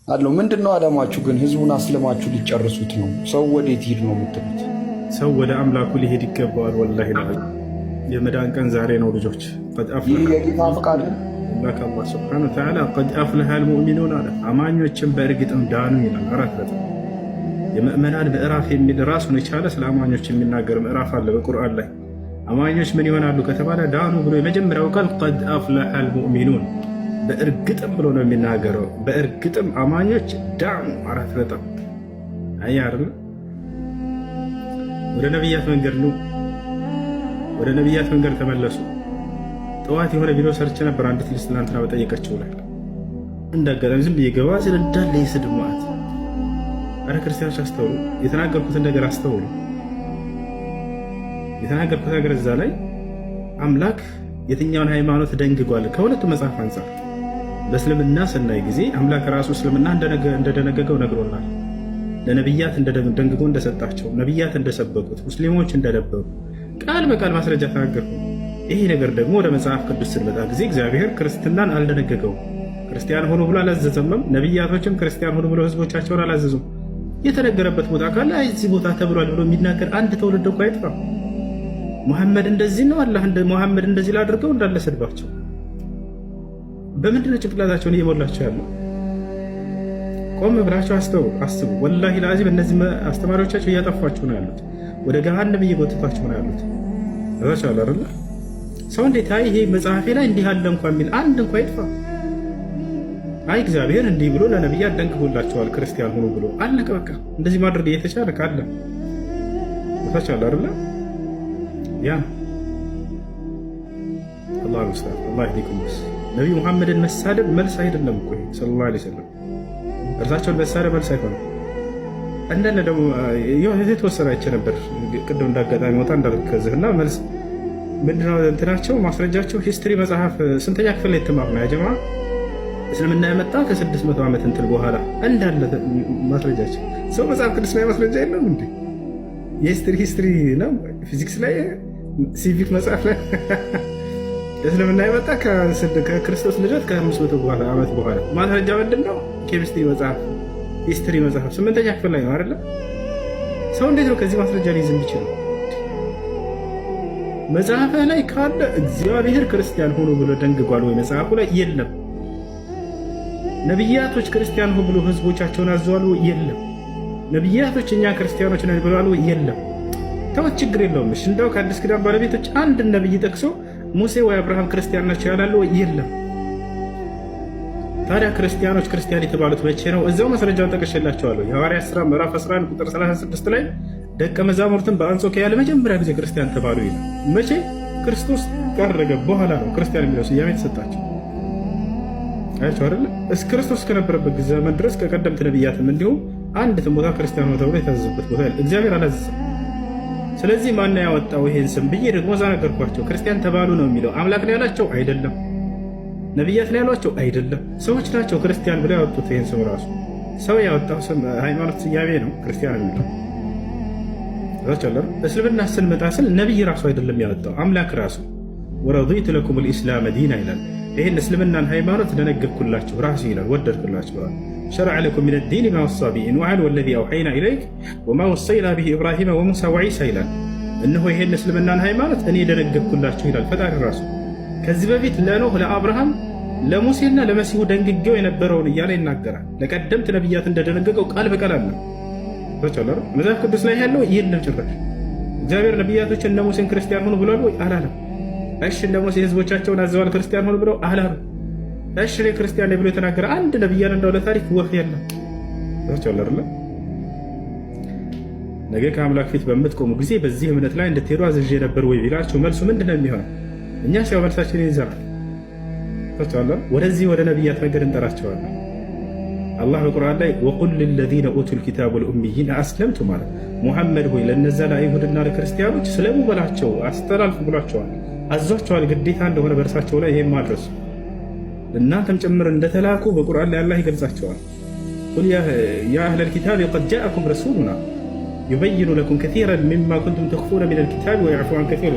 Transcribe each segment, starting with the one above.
አለው። ምንድነው ዓላማችሁ ግን? ህዝቡን አስለማችሁ ሊጨርሱት ነው? ሰው ወዴት ሂድ ነው የምትሉት? ሰው ወደ አምላኩ ሊሄድ ይገባዋል። ወላሂ የመዳን ቀን ዛሬ ነው ልጆች። ይህ የጌታ ፈቃድ ነው። አላህ ሱብሓነሁ ወተዓላ ቀድ አፍለሐል ሙእሚኑን አለ። አማኞችን በእርግጥም ዳኑ ይላል። አራት ነጥብ። የምእመናን ምዕራፍ የሚል ራሱን የቻለ ስለ አማኞች የሚናገር ምዕራፍ አለ በቁርአን ላይ። አማኞች ምን ይሆናሉ ከተባለ ዳኑ ብሎ የመጀመሪያው ቃል ቀድ አፍለሐል ሙእሚኑን በእርግጥም ብሎ ነው የሚናገረው። በእርግጥም አማኞች ዳኑ። አራት ነጥብ። አያር ወደ ነቢያት መንገድ ነው። ወደ ነቢያት መንገድ ተመለሱ። ጠዋት የሆነ ቪዲዮ ሰርች ነበር። አንዲት ልጅ ትናንትና በጠየቀችው ላይ እንዳጋጣሚ ዝም ብዬ ገባ ስለ እንዳለ የስድብ ማለት። አረ ክርስቲያኖች አስተውሉ፣ የተናገርኩትን ነገር አስተውሉ። የተናገርኩት ነገር እዛ ላይ አምላክ የትኛውን ሃይማኖት ደንግጓል? ከሁለቱ መጽሐፍ አንጻር በእስልምና ስናይ ጊዜ አምላክ ራሱ እስልምና እንደደነገገው ነግሮናል። ለነቢያት ደንግጎ እንደሰጣቸው፣ ነቢያት እንደሰበኩት፣ ሙስሊሞች እንደነበሩ ቃል በቃል ማስረጃ ተናገርኩ። ይሄ ነገር ደግሞ ወደ መጽሐፍ ቅዱስ ስንመጣ ጊዜ እግዚአብሔር ክርስትናን አልደነገገውም። ክርስቲያን ሆኑ ብሎ አላዘዘምም። ነቢያቶችም ክርስቲያን ሆኑ ብሎ ህዝቦቻቸውን አላዘዙም። የተነገረበት ቦታ ካለ እዚህ ቦታ ተብሏል ብሎ የሚናገር አንድ ትውልድ እኮ አይጥፋም። ሙሐመድ እንደዚህ ነው፣ አላህ ሙሐመድ እንደዚህ ላድርገው እንዳለ ስድባቸው በምንድነው ጭንቅላታቸውን እየሞላቸው ያለው? ቆም ብላችሁ አስቡ። ወላሂ ለአዚም እነዚህ አስተማሪዎቻቸው እያጠፏችሁ ነው ያሉት። ወደ ገሃነም እየጎተቷችሁ ነው ያሉት። እዛቻለ አይደለ? ሰው እንዴት አይ ይሄ መጽሐፌ ላይ እንዲህ አለ እንኳን የሚል አንድ እንኳን ይጥፋ። አይ እግዚአብሔር እንዲህ ብሎ ለነቢያት ደንግጎላቸዋል ክርስቲያን ሆኖ ብሎ አለቀ በቃ። እንደዚህ ማድረግ እየተቻለ ካለ እዛቻለ አይደለ? ያ አላህ ይስጣል። አላህ ይዲኩም። ነብዩ መሐመድን መሳደብ መልስ አይደለም እኮ ሰለላሁ ዐለይሂ ወሰለም። እርሳቸውን መሳደብ መልስ አይሆንም። እንደነ ደግሞ የተወሰነ አይቼ ነበር ቅድም እንዳጋጣሚ ወጣ እንዳልከዝህና መልስ ምንድነው እንትናቸው ማስረጃቸው ሂስትሪ መጽሐፍ ስንተኛ ክፍል ላይ ተማር ነው ያጀማ እስልምና የመጣ ከ600 ዓመት እንትን በኋላ እንዳለ ማስረጃቸው። ሰው መጽሐፍ ቅዱስ ላይ ማስረጃ የለም እንዴ? የሂስትሪ ነው ፊዚክስ ላይ ሲቪክ መጽሐፍ ላይ እስልምና የመጣ ከክርስቶስ ልደት ከ500 ዓመት በኋላ ማስረጃ ምንድነው? ኬሚስትሪ መጽሐፍ ሂስትሪ መጽሐፍ 8ኛ ክፍል ላይ ነው አይደለ? ሰው እንዴት ነው ከዚህ ማስረጃ ሊይዝ የሚችለው? መጽሐፍ ላይ ካለ እግዚአብሔር ክርስቲያን ሆኖ ብሎ ደንግጓል ወይ? መጽሐፉ ላይ የለም። ነቢያቶች ክርስቲያን ሆኖ ብሎ ህዝቦቻቸውን አዘዋል ወይ? የለም። ነቢያቶች እኛ ክርስቲያኖች ነን ብለዋል ወይ? የለም። ተወት፣ ችግር የለውም። እሺ እንደው ከአዲስ ኪዳን ባለቤቶች አንድ ነብይ ጠቅሶ ሙሴ ወይ አብርሃም ክርስቲያን ናቸው ያላሉ ወይ? የለም። ታዲያ ክርስቲያኖች ክርስቲያን የተባሉት መቼ ነው? እዛው ማስረጃውን ጠቅሼላቸዋለሁ። የሐዋርያት ሥራ ምዕራፍ 11 ቁጥር 36 ላይ ደቀ መዛሙርትን በአንጾኪያ ለመጀመሪያ ጊዜ ክርስቲያን ተባሉ ይላል። መቼ? ክርስቶስ ካረገ በኋላ ነው ክርስቲያን የሚለው ስያሜ የተሰጣቸው። አያቸው አይደለ? እስከ ክርስቶስ ከነበረበት ዘመን ድረስ ከቀደምት ነቢያትም እንዲሁም አንዲትም ቦታ ክርስቲያን ነው ተብሎ የታዘዘበት ቦታ ያለ እግዚአብሔር አላዘዘም። ስለዚህ ማን ያወጣው ይሄን ስም ብዬ ደግሞ እዛ ነገርኳቸው። ክርስቲያን ተባሉ ነው የሚለው አምላክ ነው ያላቸው አይደለም። ነቢያት ነው ያሏቸው አይደለም። ሰዎች ናቸው ክርስቲያን ብለው ያወጡት። ይሄን ስም ራሱ ሰው ያወጣው ስም ሃይማኖት ስያሜ ነው ክርስቲያን የሚለው። እስልምና ስንመጣ ስል ነቢይ ራሱ አይደለም ያወጣው አምላክ ራሱ። ወረዲቱ ለኩም ልኢስላም ዲና ይላል። ይህን እስልምናን ሃይማኖት ደነገግኩላችሁ ራሱ ይላል፣ ወደድኩላችሁ ብሏል። ሸረዐ ለኩም ሚነ ዲን ማ ወሳ ቢሂ ኑሐን ወለዚ አውሐይና ኢለይክ ወማ ወሰይና ቢሂ ኢብራሂመ ወሙሳ ወዒሳ ይላል። እነሆ ይህን እስልምናን ሃይማኖት እኔ ደነገግኩላችሁ ይላል ፈጣሪ ራሱ። ከዚህ በፊት ለኖህ ለአብርሃም ለሙሴና ለመሲሁ ደንግጌው የነበረውን እያለ ይናገራል። ለቀደምት ነቢያት እንደደነገገው ቃል በቃል አለ። መጽሐፍ ቅዱስ ላይ ያለው ይህን ጭራሽ እግዚአብሔር ነቢያቶች እነ ሙሴን ክርስቲያን ሆኑ ብሏል ወይ? አላለም። እሺ እነ ሙሴ ህዝቦቻቸውን አዘዋል ክርስቲያን ሆኑ ብለው አላሉ። እሺ እኔ ክርስቲያን ነኝ ብሎ የተናገረ አንድ ነቢያን እንደው ለታሪክ ወፍ የለም። ነገ ከአምላክ ፊት በምትቆሙ ጊዜ በዚህ እምነት ላይ እንድትሄዱ አዝዤ ነበር ወይ ቢላቸው መልሱ ምንድን ነው የሚሆነው? እኛ ሲያው መልሳችን ይዘናል። ወደዚህ ወደ ነቢያት ነገር እንጠራቸዋለን። አላህ በቁርአን ላይ ወቁል ለለዚነ ኡቱል ኪታብ ወልኡሚይን አስለምቱ ማለት ሙሐመድ ሆይ ለነዛ ለአይሁድና ለክርስቲያኖች ስለሙ በላቸው አስተላልፉ ብሏቸዋል፣ አዟቸዋል። ግዴታ እንደሆነ በእርሳቸው ላይ ይሄን ማድረሱ እናንተም ጭምር እንደተላኩ በቁርአን ላይ አላህ ይገልጻቸዋል። ቁል ያ አህለል ኪታብ ቀድ ጃአኩም ረሱሉና ዩበይኑ ለኩም ከሲረን ሚማ ኩንቱም ተኽፉነ ሚነል ኪታብ ወየዕፉ ዐን ከሲር።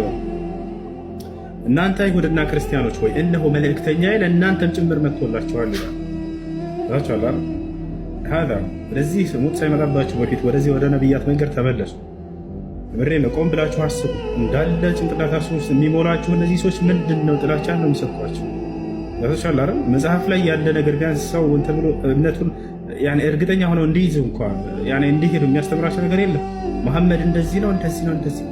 እናንተ አይሁድና ክርስቲያኖች ሆይ እነሆ መልእክተኛዬ ለእናንተም ጭምር መጥቶላችኋል ይላል። هذا ለዚህ ሙት ሳይመጣባችሁ በፊት ወደዚህ ወደ ነብያት መንገድ ተመለሱ። ምሬ ነው። ቆም ብላችሁ አስቡ። እንዳለ ጭንቅላታችሁ ውስጥ የሚሞላችሁ እነዚህ ሰዎች ምንድነው ጥላቻ ነው የሚሰጧቸው? ያተሻለ አይደል? መጽሐፍ ላይ ያለ ነገር ቢያንስ ሰው እንትን ብሎ እምነቱን ያኔ እርግጠኛ ሆነው እንዲይዝ እንኳን ያኔ እንዲሄዱ የሚያስተምራቸው ነገር የለም። መሐመድ እንደዚህ ነው እንደዚህ ነው እንደዚህ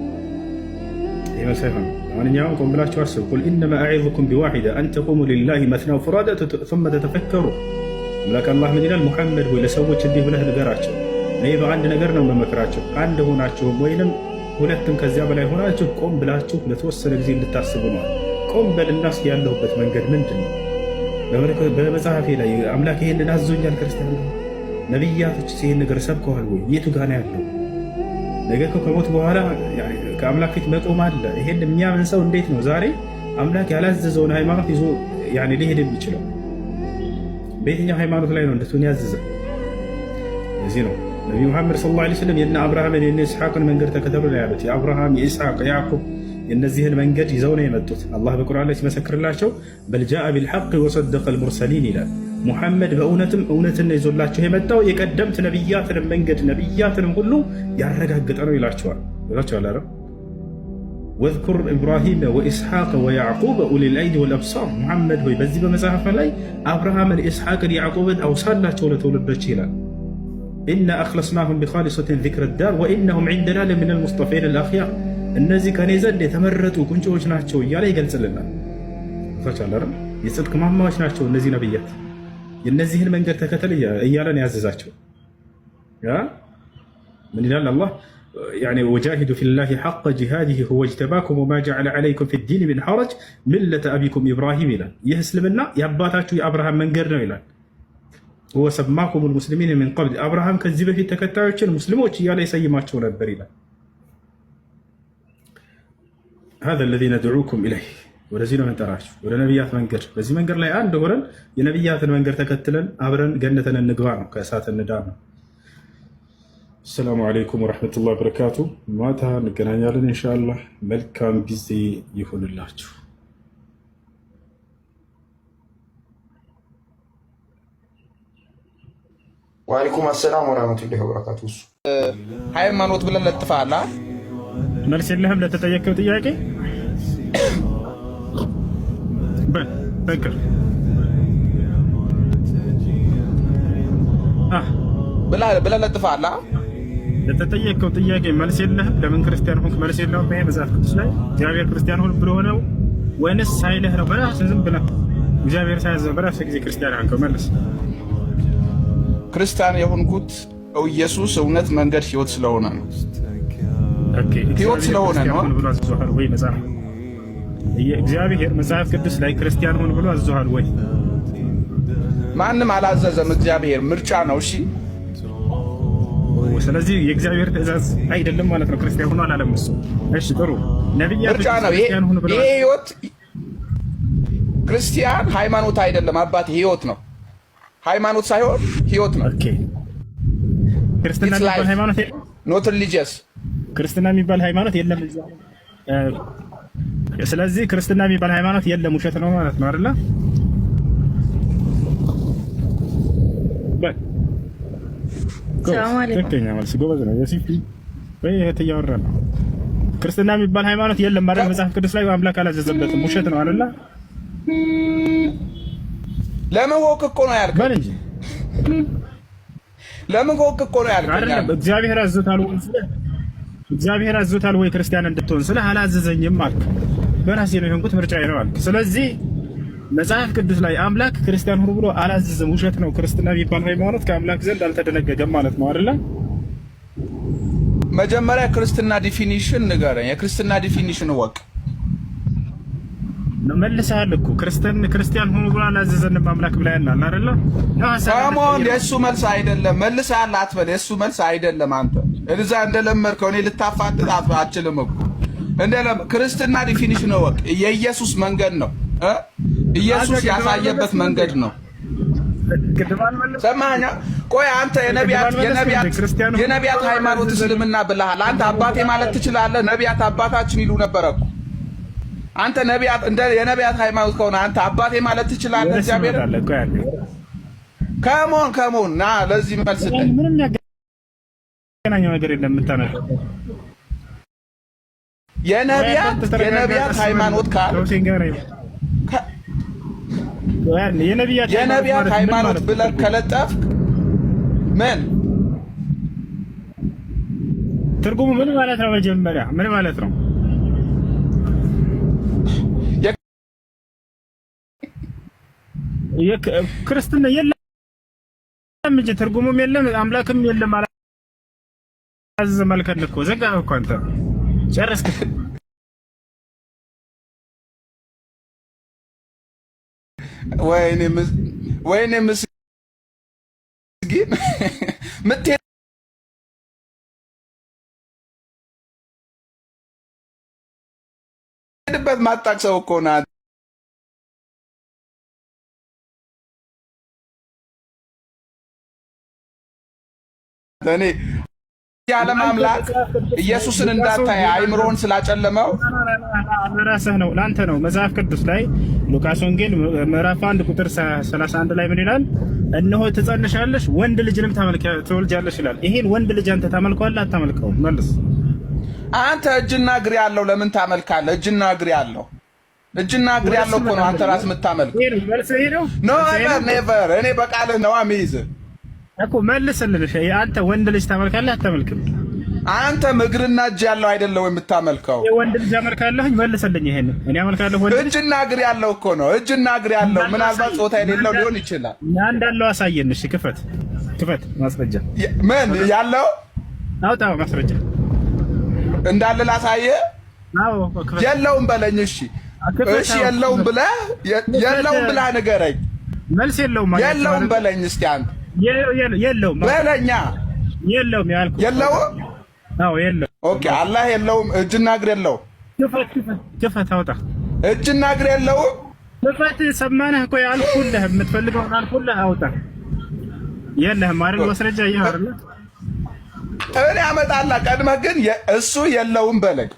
ይመስላል። ማንኛውም ቆም ብላችሁ አስቡ። ቁል ኢነማ አዒዙኩም ቢዋሂዳ አን ተቁሙ ሊላሂ መስና ወፍራዳ ثم ተተፈከሩ። አምላክ አላህ ምን ይላል? ሙሐመድ ወይ ለሰዎች እንዲህ ብለህ ንገራቸው፣ እኔ በአንድ ነገር ነው መመክራቸው፣ አንድ ሆናችሁም ወይንም ሁለትም ከዚያ በላይ ሆናችሁ ቆም ብላችሁ ለተወሰነ ጊዜ እንድታስቡ ነው። ቆም በልና እስኪ ያለሁበት መንገድ ምንድን ነው? በመጽሐፌ ላይ አምላክ ይሄንን አዞኛል። ክርስቲያን ነቢያቶች ይሄን ነገር ሰብከዋል ወይ? የቱ ጋር ነው ያለው? ነገ ከሞት በኋላ ከአምላክ ፊት መቆም አለ። ይሄን የሚያምን ሰው እንዴት ነው ዛሬ አምላክ ያላዘዘውን ሃይማኖት ይዞ ሊሄድ የሚችለው? በየትኛው ሃይማኖት ላይ ነው እንደቱን ያዘዘ? እዚህ ነው ነቢዩ መሐመድ ሰለላሁ ዐለይሂ ወሰለም የነ አብርሃምን የነ ኢስሐቅን መንገድ ተከተሉ ነው ያሉት። የአብርሃም የኢስሐቅ የያዕቁብ የነዚህን መንገድ ይዘው ነው የመጡት። አላህ በቁርአን ላይ ሲመሰክርላቸው በል ጃአ ቢልሐቅ ወሰደቀ አልሙርሰሊን ይላል። ሙሐመድ በእውነትም እውነትን ይዞላቸው የመጣው የቀደምት ነቢያትንም መንገድ ነቢያትንም ሁሉ ያረጋገጠ ነው ይላቸዋል። ይላቸዋል አይደል? ወዝኩር ኢብራሂም ወኢስሐቅ ወያዕቁብ ኡሊል አይዲ ወልአብሳር። ሙሐመድ ሆይ በዚህ በመጽሐፍ ላይ አብርሃምን፣ ኢስሐቅን፣ ያዕቁብን አውሳላቸው ለትውልዶች ይላል። ኢና አኽለስናሁም ቢኻሊሰቲን ዚክረ ዳር ወኢነሁም ዒንደና ለሚነል ሙስጠፊን አልአኽያር። እነዚህ ከኔ ዘንድ የተመረጡ ቁንጮዎች ናቸው እያለ ይገልጽልናል። ታቻላረ የጽድቅ ማማዎች ናቸው እነዚህ ነብያት። የነዚህን መንገድ ተከተል እያለን ያዘዛቸው ምን ይላል አላህ? يعني وجاهدوا في الله حق جهاده هو اجتباكم وما جعل عليكم في الدين من حرج ملة أبيكم إبراهيم ይላል። ይህ እስልምና የአባታችሁ የአብርሃም መንገድ ነው ይላል። هو سماكم المسلمين من قبل አብርሃም ከዚህ በፊት ተከታዮችን ሙስሊሞች እያለ ይሰይማቸው ነበር ይላል። هذا الذي ندعوكم إليه ወደዚህ ነው እንጠራችሁ፣ ወደ ነቢያት መንገድ። በዚህ መንገድ ላይ አንድ ሆነን የነቢያትን መንገድ ተከትለን አብረን ገነትን እንግባ ነው፣ ከእሳት እንዳን ነው። السلام عليكم ورحمة الله وبركاته ማታ እንገናኛለን ኢንሻአላህ። መልካም ጊዜ ይሁንላችሁ። ወአለይኩም አሰላም ወራህመቱላሂ ወበረካቱ። ሃይማኖት ብለን ለጥፋላ መልስ የለህም ለተጠየቀው ጥያቄ በቅር ብለን ለጥፋላ ለተጠየቀው ጥያቄ መልስ የለህም። ለምን ክርስቲያን ሆንክ? መልስ የለውም። በመጽሐፍ ቅዱስ ላይ እግዚአብሔር ክርስቲያን ሆን ብሎ ነው ወይንስ ሳይልህ ነው? በራስህ ዝም ብለህ እግዚአብሔር ሳያዘህ በራስህ ጊዜ ክርስቲያን ሆንክ? መልስ። ክርስቲያን የሆንኩት ኢየሱስ እውነት፣ መንገድ፣ ህይወት ስለሆነ ነው። ኦኬ፣ ህይወት ስለሆነ ነው ብሎ አዝዞሃል ወይ? መጽሐፍ እግዚአብሔር መጽሐፍ ቅዱስ ላይ ክርስቲያን ሆን ብሎ አዝዞሃል ወይ? ማንም አላዘዘም። እግዚአብሔር ምርጫ ነው። እሺ፣ ስለዚህ የእግዚአብሔር ትእዛዝ አይደለም ማለት ነው። ክርስቲያን ሆኖ አላለም እሱ። እሺ ጥሩ፣ ነብያት ምርጫ ነው። ይሄ ህይወት ክርስቲያን ሃይማኖት አይደለም አባቴ፣ ህይወት ነው። ሃይማኖት ሳይሆን ህይወት ነው። ኦኬ፣ ክርስትና የሚባል ሃይማኖት ኖት ሪሊጂየስ፣ ክርስትና የሚባል ሃይማኖት የለም። ስለዚህ ክርስትና የሚባል ሃይማኖት የለም፣ ውሸት ነው ማለት ነው አይደለ? ትክክለኛ መልስ ጎበዝ ነው። የሲፊ ወይ እህት እያወራ ነው። ክርስትና የሚባል ሃይማኖት የለም ማለት መጽሐፍ ቅዱስ ላይ አምላክ አላዘዘበትም፣ ውሸት ነው አይደለ? ለምን ሆክ እኮ ነው ያልከኝ? በል እንጂ ለምን ሆክ እኮ ነው ያልከኝ? አይደለም እግዚአብሔር አዘዛል ወይ? እግዚአብሔር አዘዛል ወይ ክርስቲያን እንድትሆን? ስለ አላዘዘኝም አልክ። በራሴ ነው የሆንኩት፣ ምርጫዬ ነው አልክ። ስለዚህ መጽሐፍ ቅዱስ ላይ አምላክ ክርስቲያን ሁኑ ብሎ አላዘዘም፣ ውሸት ነው። ክርስትና የሚባል ሃይማኖት ከአምላክ ዘንድ አልተደነገገም ማለት ነው አይደለ? መጀመሪያ ክርስትና ዲፊኒሽን ንገረኝ። የክርስትና ዲፊኒሽን ወቅ መልሰሃል እኮ ክርስቲያን ሁኑ ብሎ አላዘዘንም አምላክ ብለናል አይደለ? ሳሞን የሱ መልስ አይደለም። መልሰሃል አትበል። የሱ መልስ አይደለም። አንተ እዛ እንደለመድከው እኔ ልታፋጥጥ አትችልም እኮ። ክርስትና ዲፊኒሽን ወቅ የኢየሱስ መንገድ ነው። ኢየሱስ ያሳየበት መንገድ ነው። ሰማኛ ቆይ አንተ የነቢያት ሃይማኖት እስልምና ብለሃል። አንተ አባቴ ማለት ትችላለህ? ነቢያት አባታችን ይሉ ነበረ እኮ። አንተ የነቢያት ሃይማኖት ከሆነ አንተ አባቴ ማለት ትችላለህ? እግዚአብሔር ከሞን ና ለዚህ መልስ ላይ ምንም ያገናኘው ነገር የለም። የምታነሳው የነቢያት ሃይማኖት ካለ የነቢያት ሃይማኖት ብለህ ከለጠፍክ ምን ትርጉሙ ምን ማለት ነው? መጀመሪያ ምን ማለት ነው? ክርስትና የለም እንጂ ትርጉሙም የለም አምላክም የለም ማለት አዘመልከን እኮ ዘጋህ እኮ አንተ ጨረስክ። ወይኔ ምስኪን የምትሄድበት ማጣቅ ሰው እኮ ናት። እኔ የዓለም አምላክ ኢየሱስን እንዳታይ አይምሮን ስላጨለመው ራስህ ነው ላንተ ነው። መጽሐፍ ቅዱስ ላይ ሉቃስ ወንጌል ምዕራፍ 1 ቁጥር 31 ላይ ምን ይላል? እነሆ ትጸንሻለሽ ወንድ ልጅንም ትወልጃለሽ ይላል። ይሄን ወንድ ልጅ አንተ ታመልከዋለህ አታመልከውም? መልስ። አንተ እጅና እግር ያለው ለምን ታመልካለህ? እጅና እግር ያለው እኮ ነው አንተ ራስህ የምታመልከው። መልስ ይሄ ነው። ኖ ኔቨር እኔ በቃልህ ነው አሚይዝህ እኮ መልስልሽ። አንተ ወንድ ልጅ ታመልካለህ አታመልክም? አንተ እግርና እጅ ያለው አይደለም የምታመልከው። የወንድ ልጅ አመልካለሁኝ መልስልኝ። ይሄን እኔ አመልካለሁ። ወንድ እጅና እግር ያለው እኮ ነው። እጅና እግር ያለው ምናልባት ጾታ የሌለው ሊሆን ይችላል። እንዳለው አሳየን። እሺ ክፈት ማስረጃ። ምን ያለው አውጣው ማስረጃ እንዳለ ላሳየህ። አዎ ክፈት። የለውም በለኝ። እሺ የለውም ብለህ ንገረኝ። መልስ የለውም ማለት የለውም በለኝ እስኪ አንተ የለውም በለኛ። የለውም ያልኩህ የለውም። አዎ የለውም። ኦኬ አላህ የለውም። እጅና እግር የለውም። ክፈት አውጣ። እጅና እግር የለውም። ክፈት። ሰማነህ እኮ ያልኩልህ፣ የምትፈልገውን አልኩልህ። አውጣ። የለህም አይደል? ማስረጃ ይሄ አይደል? እኔ አመጣልህ። ቀድመህ ግን እሱ የለውም በለኝ።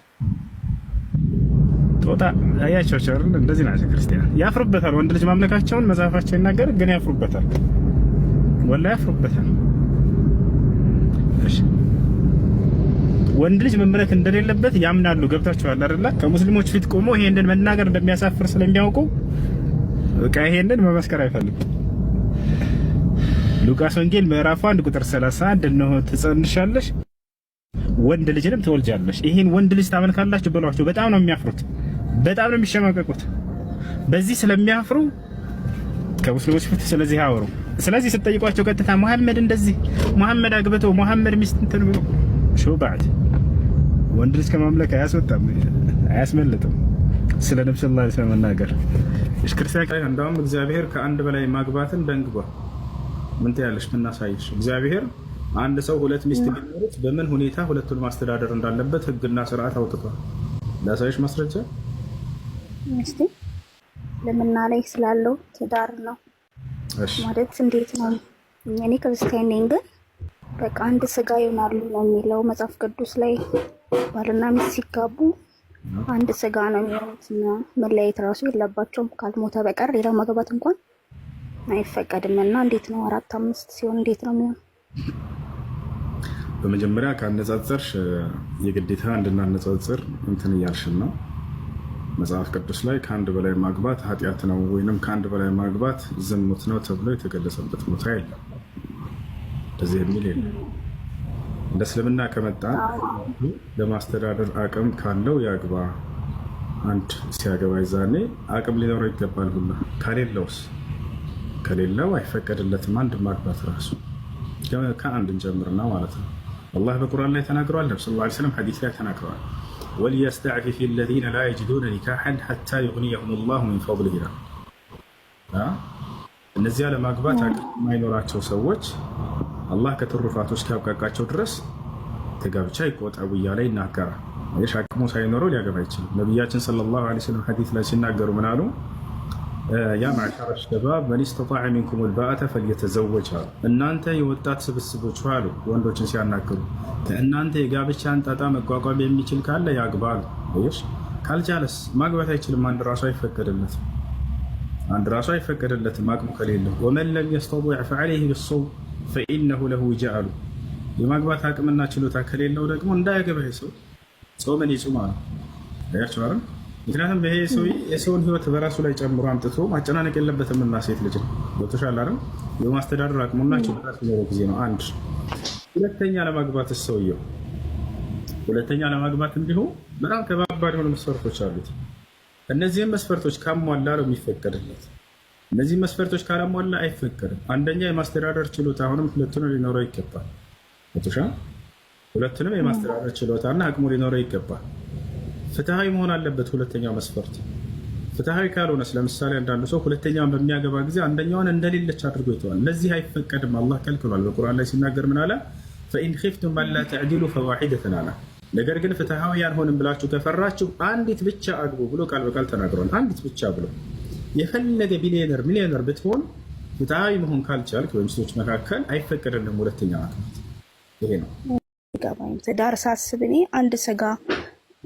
ጦጣ አያቸው አይደል? እንደዚህ ናቸው ክርስቲያን። ያፍሩበታል። ወንድ ልጅ ማምለካቸውን መጽሐፋቸው ይናገር፣ ግን ያፍሩበታል። ወላሂ ያፍሩበታል። እሺ ወንድ ልጅ መመለክ እንደሌለበት ያምናሉ። ገብታችኋል አይደል? ከሙስሊሞች ፊት ቆሞ ይሄንን መናገር እንደሚያሳፍር ስለሚያውቁ በቃ ይሄንን መመስከር አይፈልጉም። ሉቃስ ወንጌል ምዕራፍ 1 ቁጥር 31 እነሆ ትጸንሻለሽ ወንድ ልጅንም ትወልጃለሽ፣ ይሄን ወንድ ልጅ ታመልካላችሁ ብሏቸው በጣም ነው የሚያፍሩት፣ በጣም ነው የሚሸማቀቁት። በዚህ ስለሚያፍሩ ከሙስሊሞች ፊት ስለዚህ አወሩ። ስለዚህ ስትጠይቋቸው ቀጥታ መሐመድ እንደዚህ መሐመድ አግብቶ መሐመድ ሚስት እንትን ብሎ ሹባድ ወንድ ልጅ ከማምለክ አያስወጣም አያስመልጥም። ስለ ነብዩ ሰለላሁ ዐለይሂ ወሰለም መናገር ክርስቲያን እንደውም እግዚአብሔር ከአንድ በላይ ማግባትን ደንግጓል። ምን ትያለሽ? ምናሳይሽ? እግዚአብሔር አንድ ሰው ሁለት ሚስት ቢኖሩት በምን ሁኔታ ሁለቱን ማስተዳደር እንዳለበት ህግና ስርዓት አውጥቷል። ላሳይሽ ማስረጃ። እስቲ ለምና ላይ ስላለው ትዳር ነው ማለት እንዴት ነው? እኔ ክርስቲያን ነኝ፣ ግን በቃ አንድ ስጋ ይሆናሉ ነው የሚለው መጽሐፍ ቅዱስ ላይ። ባልና ሚስት ሲጋቡ አንድ ስጋ ነው የሚሆኑት እና መለያየት ራሱ የለባቸውም ካልሞተ በቀር ሌላ ማግባት እንኳን አይፈቀድም። እና እንዴት ነው 4 5 ሲሆን እንዴት ነው የሚሆነው? በመጀመሪያ ካነጻጸርሽ የግዴታ እንድናነጻጽር እንትን እያልሽን ነው። መጽሐፍ ቅዱስ ላይ ከአንድ በላይ ማግባት ኃጢአት ነው ወይንም ከአንድ በላይ ማግባት ዝሙት ነው ተብሎ የተገለጸበት ቦታ የለም። እንደዚህ የሚል የለም። እንደ እስልምና ከመጣ ለማስተዳደር አቅም ካለው ያግባ። አንድ ሲያገባ ይዛኔ አቅም ሊኖረው ይገባል ሁላ። ከሌለው አይፈቀድለትም አንድ ማግባት ራሱ። ከአንድ እንጀምርና ማለት ነው። አላህ በቁርአን ላይ ተናግሯል። ነብዩ ሰለላሁ ዐለይሂ ወሰለም ሐዲስ ላይ ተናግረዋል። ወሊየስተዕፊፍ الذين لا يجدون نكاحا حتى يغنيهم الله من فضله። እነዚያ ለማግባት አቅም የማይኖራቸው ሰዎች አላህ ከትሩፋቶች ካብቃቃቸው ድረስ ከጋብቻ ይቆጠቡ እያለ ይናገራል። ይህ አቅሙ ሳይኖረው ሊያገባ ይችላል። ነቢያችን ሰለላሁ ዐለይሂ ወሰለም ሐዲስ ላይ ሲናገሩ ምን አሉ? ያ ማዕሸረ ሸባብ መን ስተጣዐ ሚንኩም አልባአተ ፈልየተዘወጅ አሉ። እናንተ የወጣት ስብስቦች አሉ ወንዶችን ሲያናግሩ ከእናንተ የጋብቻን ጣጣ መቋቋም የሚችል ካለ ያግባሉ። ካልቻለስ ማግባት አይችልም። አንድ ራሱ አይፈቀድለትም። አንድ ራሱ አይፈቀደለትም አቅሙ ከሌለው። ወመን ለም የስተጢዕ ፈዐለይሂ ቢሶም ፈኢነሁ ለሁ ዊጃእ የማግባት አቅምና ችሎታ ከሌለው ደግሞ እንዳያገባ ሰው ጾምን ይጹም አለ። ያያችሁ አይደል? ምክንያቱም ይሄ ሰው የሰውን ህይወት በራሱ ላይ ጨምሮ አምጥቶ ማጨናነቅ የለበትም እና ሴት ልጅ ነው ወጥቷል አይደል? የማስተዳደር አቅሙና ችሎታ ሲኖረው ጊዜ ነው። አንድ ሁለተኛ ለማግባት ሰውየው ሁለተኛ ለማግባት እንዲሁ በጣም ከባባድ የሆኑ መስፈርቶች አሉት። እነዚህም መስፈርቶች ካሟላ ነው የሚፈቀድለት። እነዚህ መስፈርቶች ካላሟላ አይፈቀድም። አንደኛ የማስተዳደር ችሎታ፣ አሁንም ሁለቱንም ሊኖረው ይገባል። ሁለቱንም የማስተዳደር ችሎታና አቅሙ ሊኖረው ይገባል። ፍትሃዊ መሆን አለበት። ሁለተኛው መስፈርት ፍትሃዊ ካልሆነስ፣ ለምሳሌ አንዳንዱ ሰው ሁለተኛውን በሚያገባ ጊዜ አንደኛውን እንደሌለች አድርጎ ይተዋል። ለዚህ አይፈቀድም። አላህ ከልክሏል። በቁርአን ላይ ሲናገር ምን አለ? ፈኢን ኺፍቱም አላ ተዕዲሉ ፈዋሒደተን አለ። ነገር ግን ፍትሃዊ ያልሆንም ብላችሁ ከፈራችሁ አንዲት ብቻ አግቡ ብሎ ቃል በቃል ተናግሯል። አንዲት ብቻ ብሎ የፈለገ ቢሊዮነር ሚሊዮነር ብትሆን ፍትሃዊ መሆን ካልቻልክ በሚስቶች መካከል አይፈቀድልም ሁለተኛ ማግባት። ይሄ ነው ትዳር ሳስብ እኔ አንድ ስጋ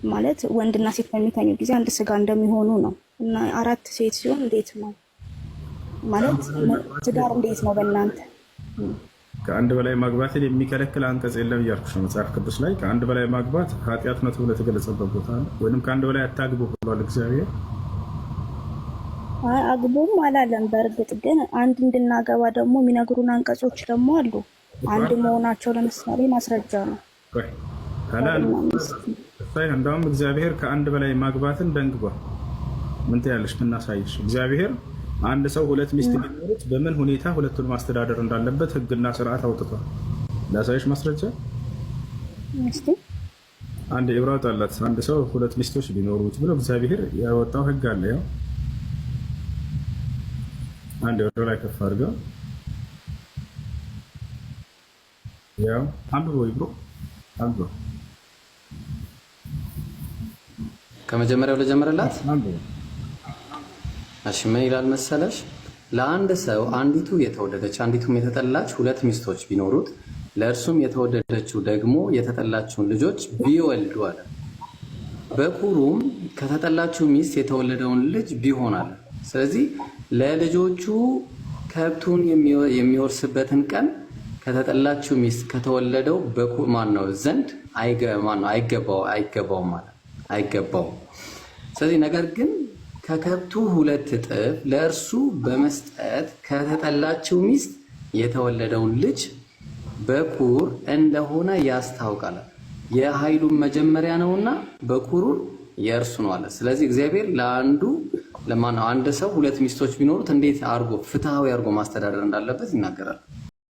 ማለት ወንድና ሴት በሚተኙ ጊዜ አንድ ስጋ እንደሚሆኑ ነው። እና አራት ሴት ሲሆን እንዴት ነው ማለት ትዳር እንዴት ነው በእናንተ? ከአንድ በላይ ማግባትን የሚከለክል አንቀጽ የለም እያልኩሽ ነው። መጽሐፍ ቅዱስ ላይ ከአንድ በላይ ማግባት ኃጢአት ነው ተብሎ የተገለጸበት ቦታ አለ። ወይንም ከአንድ በላይ አታግቡ ብሏል እግዚአብሔር። አግቡም አላለም። በእርግጥ ግን አንድ እንድናገባ ደግሞ የሚነግሩን አንቀጾች ደግሞ አሉ። አንድ መሆናቸው ለምሳሌ ማስረጃ ነው። እንደውም እግዚአብሔር ከአንድ በላይ ማግባትን ደንግጓል። ምን ትያለሽ? ምናሳይሽ? እግዚአብሔር አንድ ሰው ሁለት ሚስት ቢኖሩት በምን ሁኔታ ሁለቱን ማስተዳደር እንዳለበት ሕግና ስርዓት አውጥቷል። ላሳይሽ ማስረጃ። አንድ ኢብራሂም አላት አንድ ሰው ሁለት ሚስቶች ቢኖሩት ብሎ እግዚአብሔር ያወጣው ሕግ አለ። ያው አንድ ወደ ላይ ከፍ አድርገው ያው አንብቦ ይብሮ አንብቦ ከመጀመሪያው ለጀመረላት እሺ ምን ይላል መሰለሽ? ለአንድ ሰው አንዲቱ የተወደደች አንዲቱም የተጠላች ሁለት ሚስቶች ቢኖሩት ለእርሱም የተወደደችው ደግሞ የተጠላችውን ልጆች ቢወልዱ አለ። በኩሩም ከተጠላችው ሚስት የተወለደውን ልጅ ቢሆን አለ። ስለዚህ ለልጆቹ ከብቱን የሚወርስበትን ቀን ከተጠላችው ሚስት ከተወለደው በኩር ማነው ዘንድ አይገባውም ማለት አይገባውም። ስለዚህ ነገር ግን ከከብቱ ሁለት እጥፍ ለእርሱ በመስጠት ከተጠላችው ሚስት የተወለደውን ልጅ በኩር እንደሆነ ያስታውቃል። የኃይሉን መጀመሪያ ነውና በኩሩን የእርሱ ነው አለ። ስለዚህ እግዚአብሔር አንድ ሰው ሁለት ሚስቶች ቢኖሩት እንዴት አድርጎ ፍትሃዊ አድርጎ ማስተዳደር እንዳለበት ይናገራል።